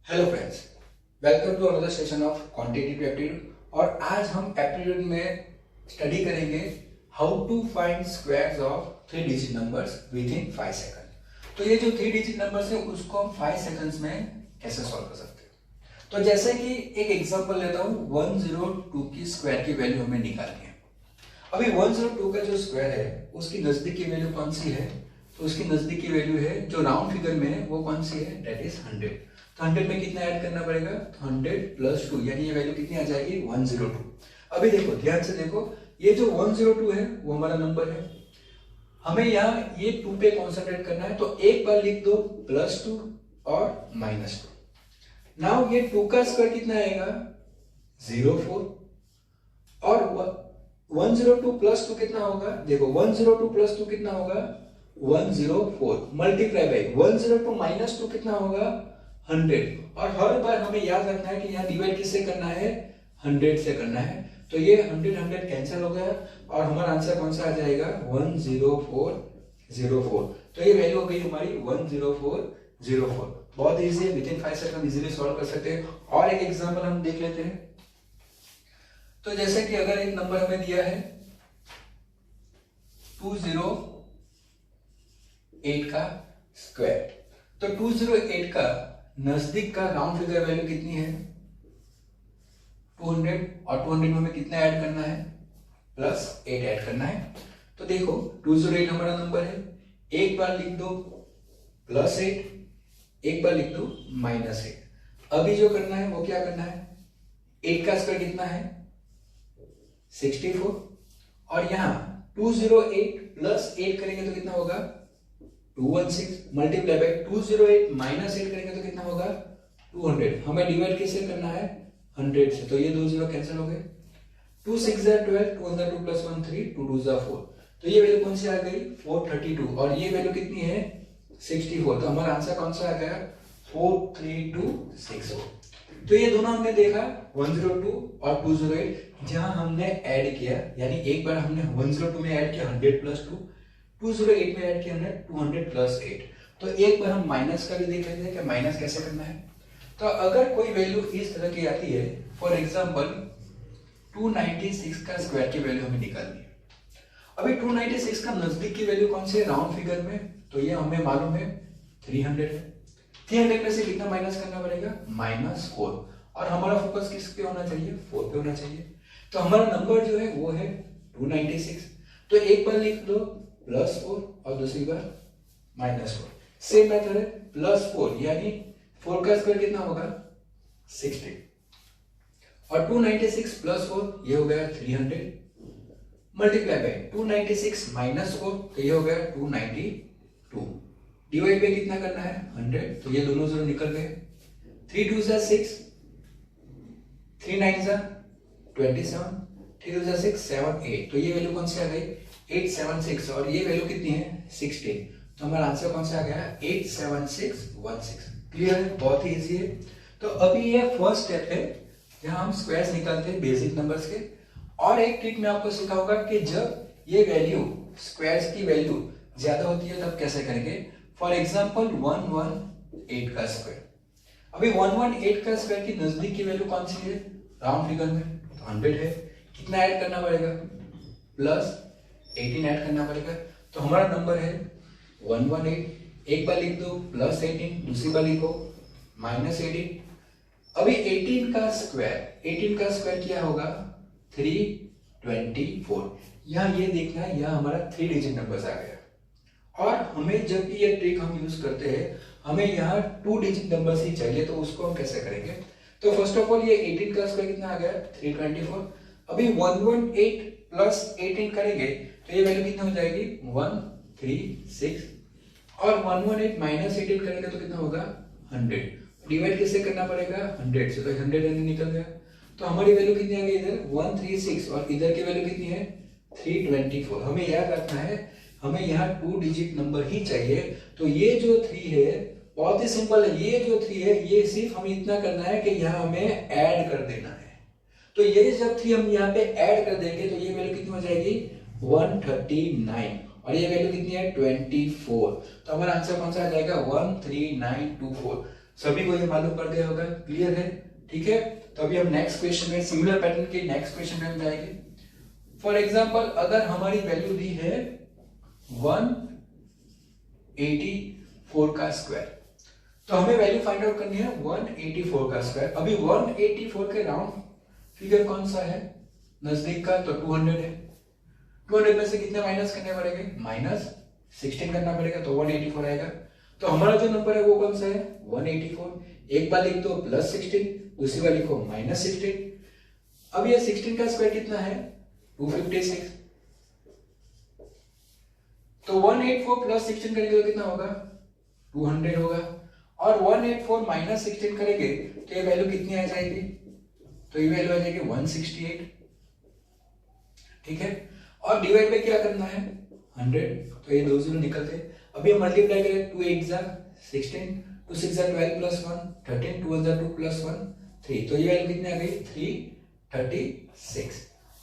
Hello friends, welcome to another session of quantitative aptitude. और आज हम एप्टीट्यूड में स्टडी करेंगे how to find squares of 3 digit numbers within 5 second. तो ये जो 3 डिजिट नंबर्स है उसको हम 5 सेकंड्स में कैसे सॉल्व कर सकते हैं। तो जैसे कि एक एग्जांपल लेता हूँ, 102 की स्क्वायर की वैल्यू हमें निकालनी है। अभी 102 का जो स्क्वायर है उसकी नजदीक की वैल्यू कौन सी है? तो उसकी नजदीक की वैल्यू है जो राउंड फिगर में है वो कौन सी है? That is 100। तो 100 में कितना ऐड करना पड़ेगा? तो 100 प्लस 2 यानी ये वैल्यू कितनी आ जाएगी? 102। अभी देखो, ध्यान से देखो, ये जो 102 है वो हमारा नंबर है। हमें यहाँ ये 2 पे कॉन्सेंट्रेट करना है, तो एक बार लिख दो +2 और -2। नाउ ये 2 का स्क्वायर कितना आएगा? 04। और 102 प्लस 2 कितना होगा? देखो 102 प्लस 2 कितना होगा? 104 मल्टीप्लाई बाई 102 माइनस 2 कितना होगा? 100। और हर बार हमें याद रखना है कि यहाँ डिवाइड किससे करना है? 100 से करना है। तो ये 100 कैंसिल हो गया और हमारा आंसर कौन सा आ जाएगा? 10404। तो ये वैल्यू हो गई हमारी 10404। बहुत इजी है, with in 5 second easily solve कर सकते हैं। और एक एग्जांपल हम देख लेते हैं। तो जैसे कि अगर एक नंबर हमें दिया है 208 का स्क्वायर, तो 208 का नजदीक का राउंड फिगर वैल्यू कितनी है? 200। और 200 में हमें कितना ऐड करना है? +8 ऐड करना है। तो देखो 208 हमारा नंबर है, एक बार लिख दो +8, एक बार लिख दो -8। अभी जो करना है वो क्या करना है? 8 का स्क्वायर कितना है? 64। और यहाँ 208 प्लस 8 करेंगे तो कितना होगा? 216 मल्टीप्लाई बाई 208 माइनस 8 करेंगे तो कितना होगा? 200। हमें डिवाइड किससे करना है? 100 से। तो ये 2 0 कैंसिल हो गए। 2 6 12, 2 2 + 1 3, 2 2 4। तो ये वैल्यू कौन सी आ गई? 432। और ये वैल्यू कितनी है? 64। तो हमारा आंसर कौन सा आ गया? 43264। तो ये दोनों हमने देखा 102 और 208, जहां हमने ऐड किया, यानी एक बार हमने 102 में ऐड किया 100 + 2, 208 में ऐड किया हमने 200 + 8। तो एक बार हम माइनस का भी देख लेते हैं कि माइनस कैसे करना है। तो अगर कोई वैल्यू इस तरह की आती है, फॉर एग्जांपल 296 का स्क्वायर की वैल्यू हमें निकालनी है। अभी 296 का नजदीक की वैल्यू कौन सी है राउंड फिगर में? तो ये हमें मालूम है 300 है। 300 में से कितना माइनस करना पड़ेगा? -4। और हमारा फोकस किस पे होना चाहिए? 4 पे होना चाहिए। तो हमारा नंबर जो है वो है 296। तो एक बार लिख दो +4 और दूसरी बार -4। सेम मेथड है, +4 यानी 4 का स्क्वायर कितना होगा? 60। और 296 + 4 ये हो गया 300 मल्टीप्लाई बाई 296 -4 तो ये हो गया 292। डिवाइड बाई कितना करना है? 100। तो ये दोनों जीरो निकल गए। 3 2 6, 3 9 27, 3 2 6 7 8। तो ये वैल्यू कौन सी आ गई? 876। और ये वैल्यू कितनी है? 16। तो हमारा आंसर कौन सा आ गया? 87616। क्लियर है? बहुत ही इजी है। तो अभी ये फर्स्ट स्टेप है जहां हम स्क्वायर्स निकालते हैं बेसिक नंबर्स के। और एक ट्रिक मैं आपको सिखाऊंगा कि जब ये वैल्यू स्क्वायर्स की वैल्यू ज्यादा होती है तब कैसे करेंगे। फॉर एग्जाम्पल 118 का स्क्वायर। अभी 118 का स्क्वायर की नजदीक की वैल्यू कौन सी है राउंड फिगर में? तो 100 है। कितना ऐड करना पड़ेगा? +18 ऐड करना पड़ेगा। तो हमारा नंबर है 118। एक बार लिख दो +18, दूसरी बार लिखो -18। अभी 18 का स्क्वायर क्या होगा? 324। यहाँ ये देखना है, यहाँ हमारा 3 डिजिट नंबर्स आ गया। और हमें जब भी ये ट्रिक हम यूज करते हैं, हमें यहाँ 2 डिजिट नंबर्स ही चाहिए। तो उसको हम कैसे करेंगे? तो फर्स्ट ऑफ ऑल ये 18 का स्क्वायर कितना आ गया? 324। अभी 118 प्लस 18 करेंगे तो ये वैल्यू कितना हो जाएगी? 136। और 118 माइनस 18 करेंगे तो कितना होगा? 100। डिवाइड किससे करना पड़ेगा? 100 से। तो 100 निकल गया। तो हमारी वैल्यू कितनी आ गई इधर? 136। और इधर की वैल्यू कितनी है? 324। हमें याद रखना है, हमें यहाँ 2 डिजिट नंबर ही चाहिए। तो ये जो 3 है बहुत ही सिंपल है। ये जो 3 है ये सिर्फ हमें इतना करना है कि यहाँ हमें ऐड कर देना है। तो ये जब 3 हम यहाँ पे ऐड कर देंगे तो ये वैल्यू कितनी हो जाएगी? 139। और ये वैल्यू कितनी है? 24। तो हमारा आंसर कौन सा आ जाएगा? 13924। सभी को ये मालूम पड़ गया होगा, क्लियर है, ठीक है। तो अभी हम नेक्स्ट क्वेश्चन में सिमिलर पैटर्न के नेक्स्ट क्वेश्चन में हम जाएंगे। फॉर एग्जांपल अगर हमारी वैल्यू दी है 184 का स्क्वायर, तो हमें वैल्यू फाइंड आउट करनी है 184 का स्क्वायर। अभी 184 के राउंड फिगर कौन सा है नजदीक का, तो 200 है। 200 में से कितने माइनस करने पड़ेंगे, -16 करना पड़ेगा, तो 184 आएगा। तो हमारा जो नंबर है वो कौन सा है, 184। एक बार लिख दो +16, दूसरी बार लिखो -16। अब ये 16 का स्क्वायर कितना है, 256। तो 184 + 16 करेंगे तो कितना होगा, 200 होगा। और 184 - 16 करेंगे तो ये वैल्यू कितनी आ जाएगी, तो ये वैल्यू आ जाएगी 168, ठीक है। और डिवाइड बाय क्या करना है, 100, तो ये 2 0 निकलते। अभी हम मल्टीप्लाई करें, 2 8 जा 16, 2 6 जा 12 + 1 13, 2 1 जा 2 + 1 3, तो ये वैल्यू कितनी आ गई, 336।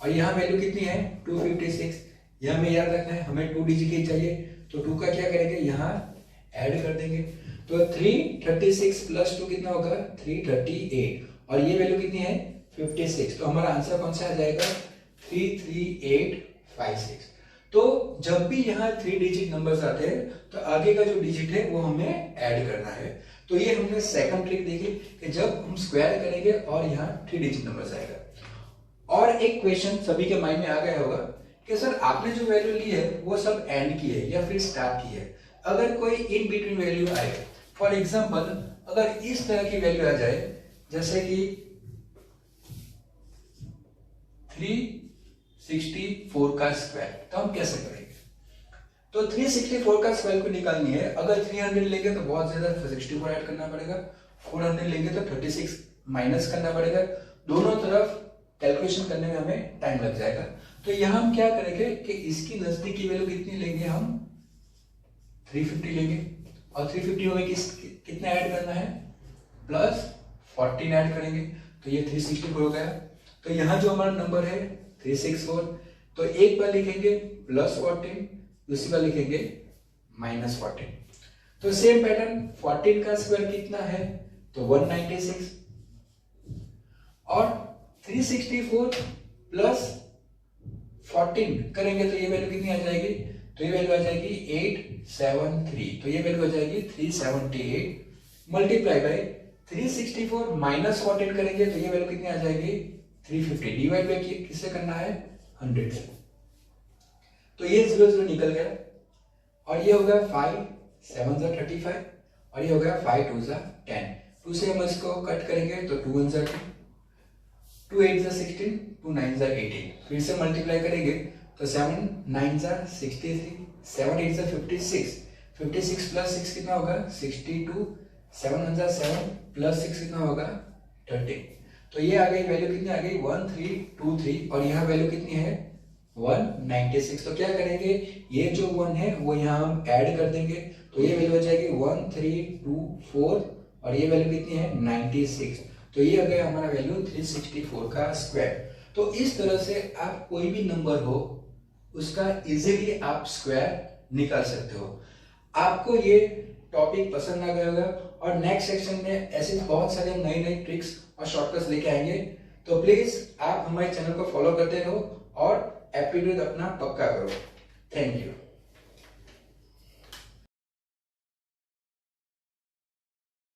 और यहाँ वैल्यू कितनी है, 256। यह हमें याद रखना है, हमें 2 डिजिट ही चाहिए, तो 2 का क्या करेंगे, यहाँ ऐड कर देंगे। तो 336 + 2 कितना होगा, 338, और ये वैल्यू कितनी है, 56। तो हमारा आंसर कौन सा आ जाएगा, 33856। तो जब भी यहाँ 3 डिजिट नंबर्स आते हैं तो आगे का जो डिजिट है वो हमें ऐड करना है। तो ये हमने सेकंड ट्रिक देखी कि जब हम स्क्वायर करेंगे और यहाँ 3 डिजिट नंबर्स आएगा। और एक क्वेश्चन सभी के माइंड में आ गया होगा कि सर आपने जो वैल्यू ली है वो सब एंड की है या फिर स्टार्ट की है। अगर कोई इन बिटवीन वैल्यू आए, फॉर एग्जांपल अगर इस तरह की वैल्यू आ जाए जैसे कि 364 का स्क्वायर, तो हम कैसे करेंगे। तो 364 का स्क्वायर को निकालनी है। अगर 300 लेंगे तो बहुत ज्यादा 64 ऐड करना पड़ेगा, 400 लेंगे तो 36 माइनस करना पड़ेगा। दोनों तरफ कैलकुलेशन करने में हमें टाइम लग जाएगा। तो यहां हम क्या करेंगे कि इसकी नजदीक की वैल्यू कितनी लेंगे, हम 350 लेंगे। और 350 में कितना ऐड करना है, +14 ऐड करेंगे, तो ये 364 हो गया। तो यहाँ जो हमारा नंबर है 364, तो एक बार लिखेंगे +14, दूसरी बार लिखेंगे -14। तो सेम पैटर्न 14 का स्क्वायर कितना है, तो 196, और 364 + 14 करेंगे तो ये वैल्यू कितनी आ जाएगी, तो ये वैल्यू आ जाएगी 873, तो ये वैल्यू आ जाएगी 378 मल्टीप्लाई बाय 364 - 14 करेंगे तो ये वैल्यू कितनी आ जाएगी, 350 डिवाइड बाय किससे करना है, 100 से। तो ये 0 0 निकल गया, और ये हो गया 5 7 जा 35, और ये हो गया 5 2 जा 10। 2 से हम इसको कट करेंगे तो 2 1 जा 2, 2 8 जा 16, 2 9 जा 18। फिर से मल्टीप्लाई करेंगे तो 7 9 जा 63, 7 8 जा 56, 56 + 6 कितना होगा, 62, 7 1 जा 7 + 6 कितना होगा, 30। तो ये आ गई वैल्यू कितनी आ गई, 1323, और यहाँ वैल्यू कितनी है, 196। तो क्या करेंगे, ये जो 1 है वो यहाँ हम ऐड कर देंगे, तो ये वैल्यू हो जाएगी 1324, और ये वैल्यू कितनी है, 96। तो ये आ गया हमारा वैल्यू 364 का स्क्वायर। तो इस तरह से आप कोई भी नंबर हो उसका इजीली आप स्क्वायर निकाल सकते हो। आपको ये टॉपिक पसंद आ गया होगा, और नेक्स्ट सेक्शन में ऐसे बहुत सारे नई नई ट्रिक्स और शॉर्टकट्स लेके आएंगे। तो प्लीज आप हमारे चैनल को फॉलो करते रहो और एप्टीट्यूड अपना पक्का करो। Thank you.